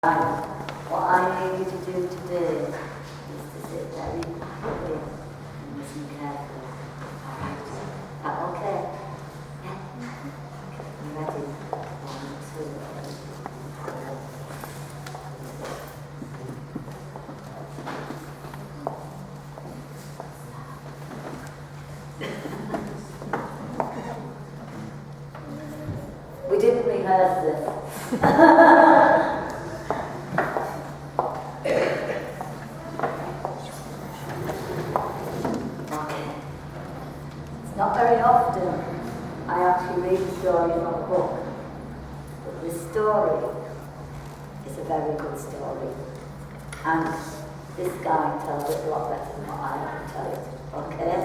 What I need you to do today is to sit very quietly and listen carefully. Alright? Is that okay? Yeah? Okay. You ready? 1, 2, 3. We didn't rehearse this. Not very often I actually read a story from a book, but this story is a very good story, and this guy tells it a lot better than what I can tell it. Okay?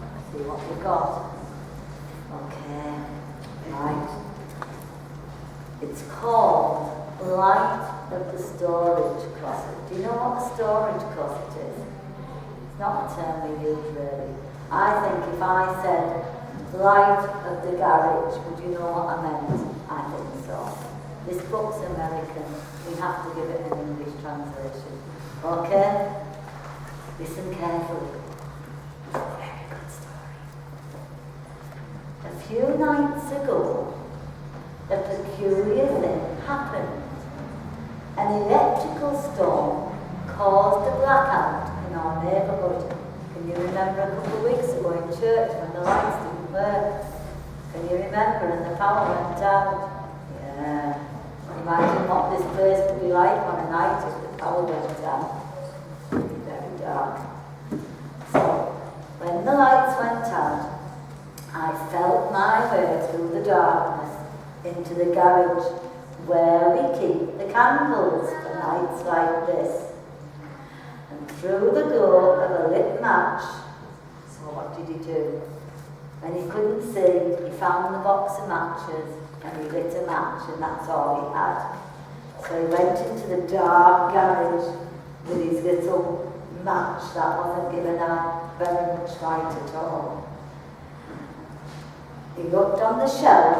Let's see what we got. Okay, right. It's called Light of the Storage Closet. Do you know what a storage closet is? It's not a term we use really. I think if I said light of the garage, would you know what I meant? I think so. This book's American. We have to give it an English translation. Okay? Listen carefully. It's a very good story. A few nights ago, a peculiar thing happened. An electrical storm caused a blackout in our neighbourhood. Can you remember a couple of weeks ago in church when the lights didn't work? Can you remember and the power went out? Yeah. Imagine what this place would be like on a night if the power went out. It would be very dark. So, when the lights went out, I felt my way through the darkness into the garage where we keep the candles for nights like this. Through the glow of a lit match. So what did he do? When he couldn't see, he found the box of matches and he lit a match, and that's all he had. So he went into the dark garage with his little match that wasn't giving out very much light at all. He looked on the shelf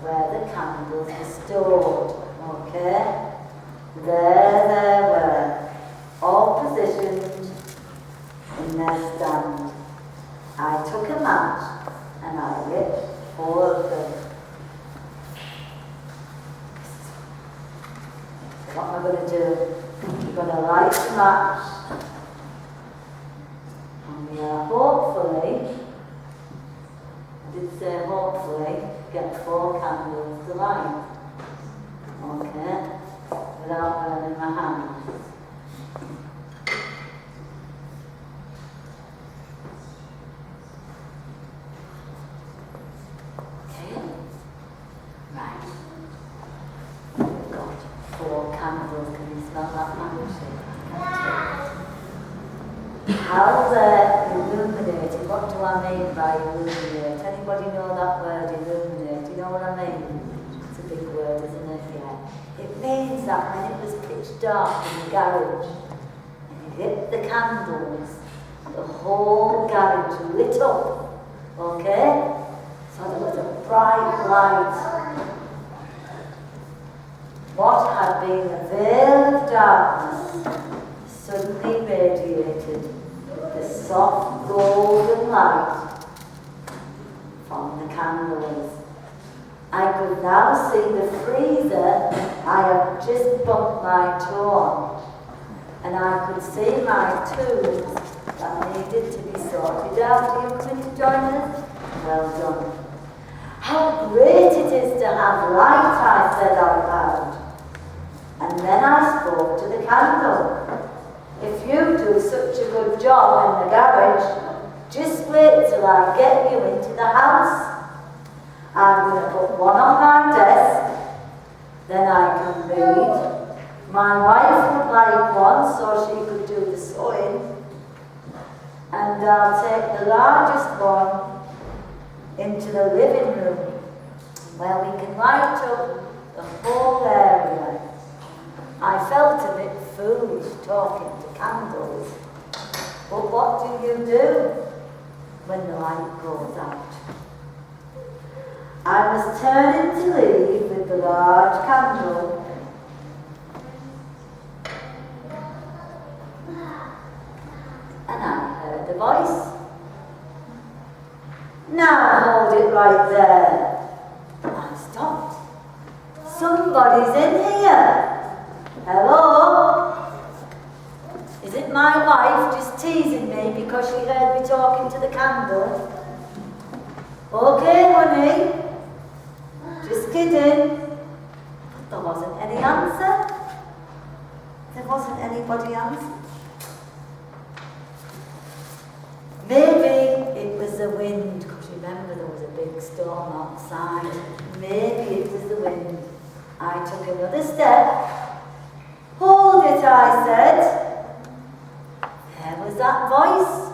where the candles were stored. Okay? There they were, all positioned in their stand. I took a match and I lit 4 of them. So what am I going to do? I'm going to light the match, and we are hopefully, I did say hopefully, get 4 candles to light. Okay? Without burning my hands. How they're illuminated. What do I mean by illuminate? Anybody know that word, illuminate? Do you know what I mean? It's a big word, isn't it? Yeah. It means that when it was pitch dark in the garage, and you lit the candles, the whole garage lit up. Okay? So there was a bright light. What had been a veil of darkness suddenly radiated with the soft golden light from the candles. I could now see the freezer I had just bumped my toe on, and I could see my tubes that needed to be sorted out. Are you coming to join us? Well done. How great it is to have light, I said out loud. And then I spoke to the candle. If you do such a good job in the garage, just wait till I get you into the house. I'm going to put one on my desk, then I can read. My wife would like one so she could do the sewing. And I'll take the largest one into the living room where we can light up the whole area. I felt a bit foolish talking to candles, but what do you do when the light goes out? I was turning to leave with the large candle right there. I stopped. Somebody's in here. Hello? Is it my wife just teasing me because she heard me talking to the candle? Okay, honey. Just kidding. But there wasn't any answer. There wasn't anybody answer. Maybe it was the wind, because remember there was a big storm outside. Maybe it was the wind. I took another step. Hold it, I said. There was that voice.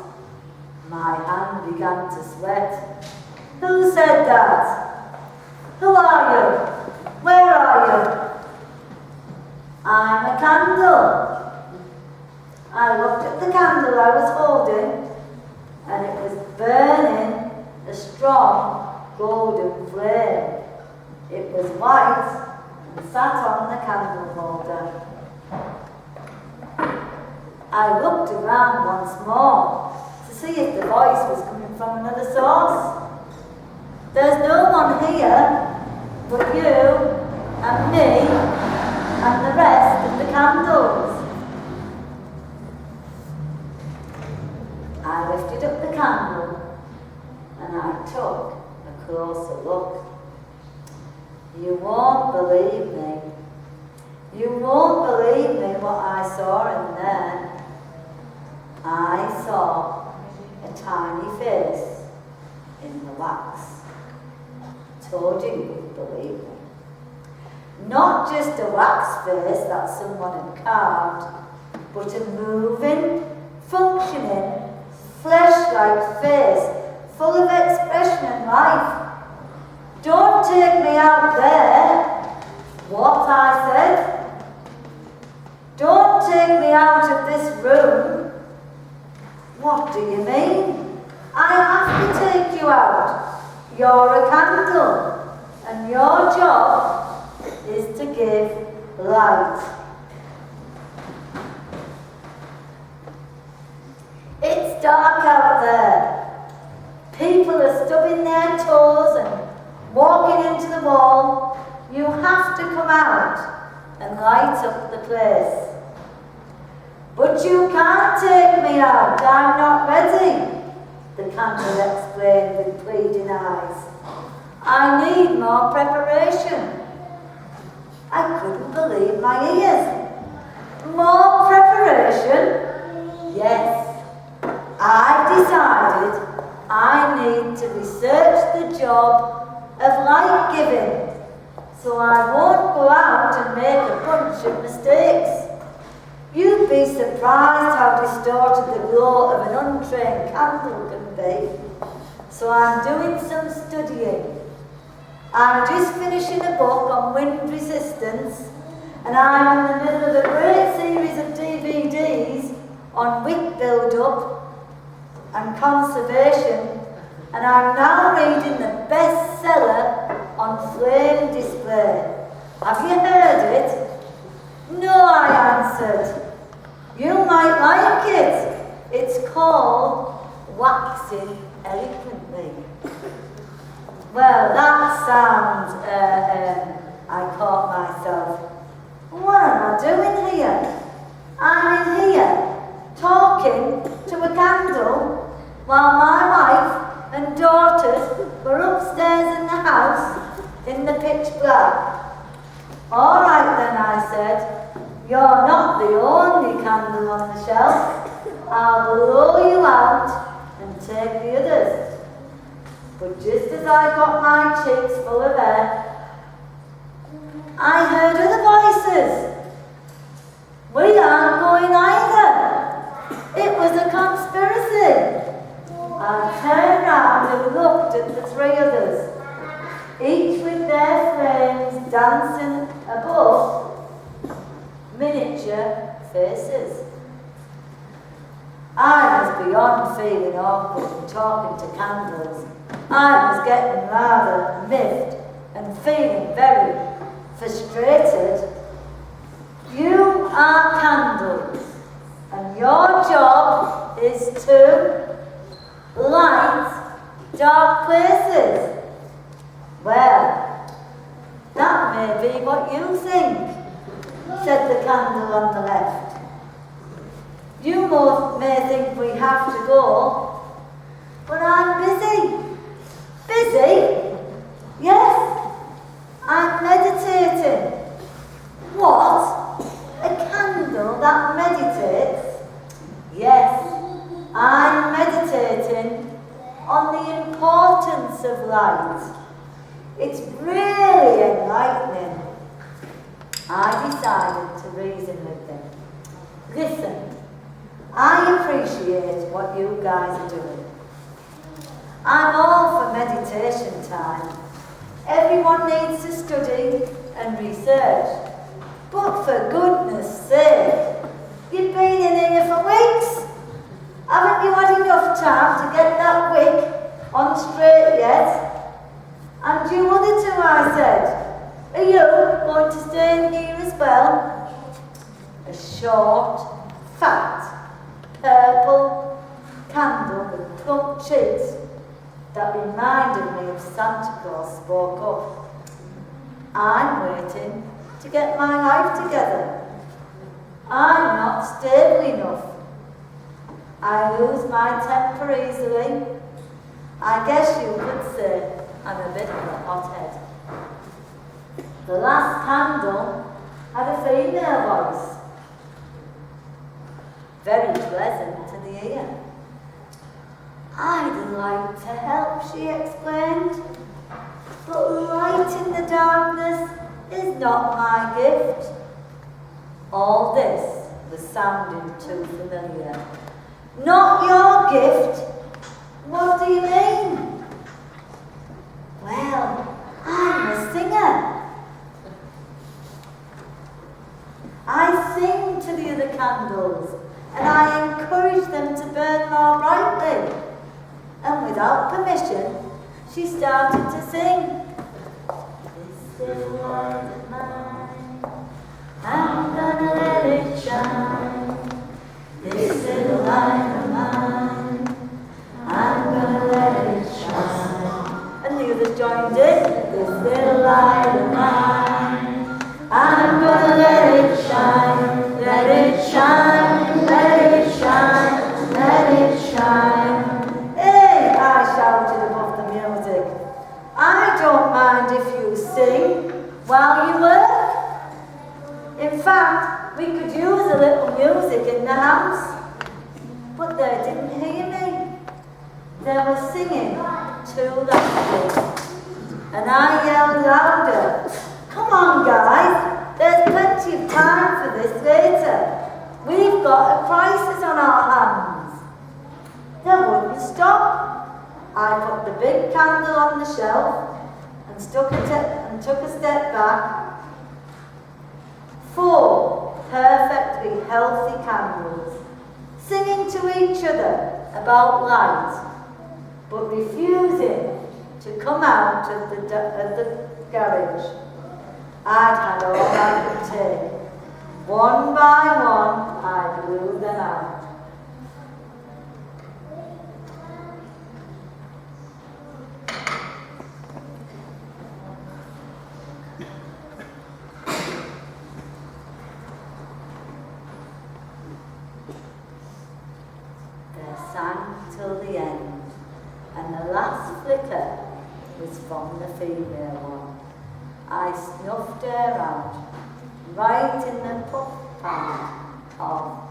My hand began to sweat. Who said that? Who are you? Where are you? I'm a candle. I looked at the candle I was holding, and it was burning a strong golden flame. It was white and sat on the candle holder. I looked around once more to see if the voice was coming from another source. There's no one here but you and me and the rest of the candles. I lifted up the candle and I took a closer look. You won't believe me. You won't believe me what I saw in there. I saw a tiny face in the wax. Told you you wouldn't believe me. Not just a wax face that someone had carved, but a moving, functioning, flesh-like face, full of expression and life. Don't take me out there. What, I said. Don't take me out of this room. What do you mean? I have to take you out. You're a candle, and your job is to give light. It's dark out there. People are stubbing their toes and walking into the wall. You have to come out and light up the place. But you can't take me out. I'm not ready, the candle explained with pleading eyes. I need more preparation. I couldn't believe my ears. More preparation? Yes. I decided I need to research the job of light giving, so I won't go out and make a bunch of mistakes. You'd be surprised how distorted the glow of an untrained candle can be. So I'm doing some studying. I'm just finishing a book on wind resistance, and I'm in the middle of a great series of DVDs on wick build-up and conservation, and I'm now reading the bestseller on flame display. Have you heard it? No, I answered. You might like it. It's called Waxing Eloquently. Well, that sounds, I caught myself. What am I doing here? I'm in here, talking to a candle, while my wife and daughters were upstairs in the house in the pitch black. All right then, I said. You're not the only candle on the shelf. I'll blow you out and take the others. But just as I got my cheeks full of air, I heard other voices. We aren't going either. It was a conspiracy. I turned round and looked at the three others, each with their flames dancing above miniature faces. I was beyond feeling awkward and talking to candles. I was getting rather miffed and feeling very frustrated. You are candles, and your job is to light dark places. you think? Said the candle on the left. You may think we have to go, but I'm busy. Busy? Yes, I'm meditating. What? A candle that meditates? Yes, I'm meditating on the importance of light. It's really enlightening. I decided to reason with them. Listen, I appreciate what you guys are doing. I'm all for meditation time. Everyone needs to study and research. But for goodness sake, you've been in here for weeks. Haven't you had enough time to get that wig on straight yet? And you other two, I said, are you going to stay in here as well? A short, fat, purple candle with plump cheeks that reminded me of Santa Claus spoke up. I'm waiting to get my life together. I'm not stable enough. I lose my temper easily. I guess you could say I'm a bit of a hothead. The last candle had a female voice. Very pleasant to the ear. I'd like to help, she explained, but light in the darkness is not my gift. All this was sounding too familiar. Not your gift? What do you mean? Well, I'm a singer. I sing to the other candles, and I encourage them to burn more brightly. And without permission, she started to sing. This little light of mine, I'm gonna let it shine. This little light of mine, I'm gonna let it shine. And the others joined in. This little light of mine, I'm gonna let it shine. Let it shine, let it shine, let it shine. Hey, I shouted above the music. I don't mind if you sing while you work. In fact, we could use a little music in the house. But they didn't hear me. They were singing too loudly. And I yelled louder. Come on, guys. There's plenty of time for this later. We've got a crisis on our hands. They wouldn't stop. I put the big candle on the shelf and took a step back. 4 perfectly healthy candles, singing to each other about light, but refusing to come out of the garage. I'd had all I could take. One by one, I blew them out. They sang till the end, and the last flicker was from the female one. I snuffed her out, right in the puff pan of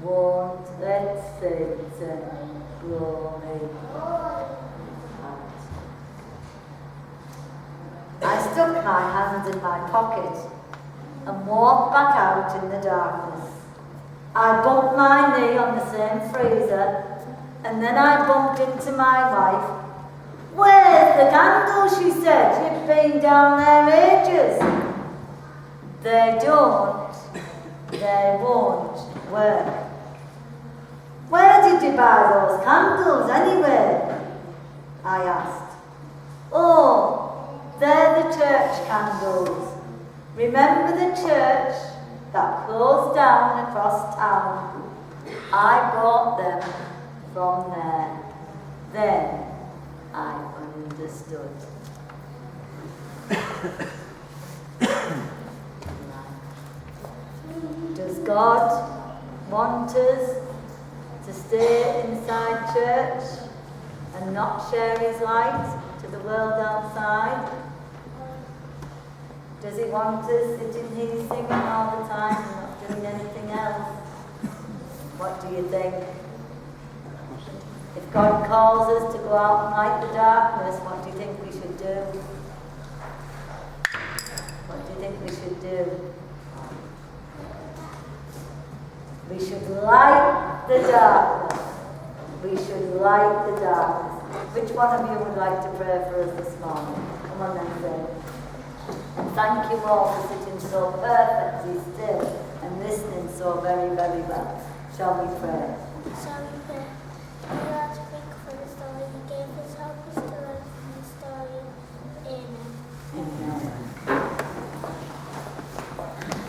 won't let Satan blow me out. I stuck my hands in my pocket and walked back out in the darkness. I bumped my knee on the same freezer, and then I bumped into my wife. Where's the candle, she said. You've been down there ages. They won't work. Where did you buy those candles anyway? I asked. Oh, they're the church candles. Remember the church that closed down across town? I bought them from there. Then I understood. God want us to stay inside church and not share his light to the world outside? Does he want us sitting here singing all the time and not doing anything else? What do you think? If God calls us to go out and light the darkness, what do you think we should do? What do you think we should do? We should light the darkness. We should light the darkness. Which one of you would like to pray for us this morning? Come on then, pray. And thank you all for sitting so perfectly still and listening so very, very well. Shall we pray? Shall we pray?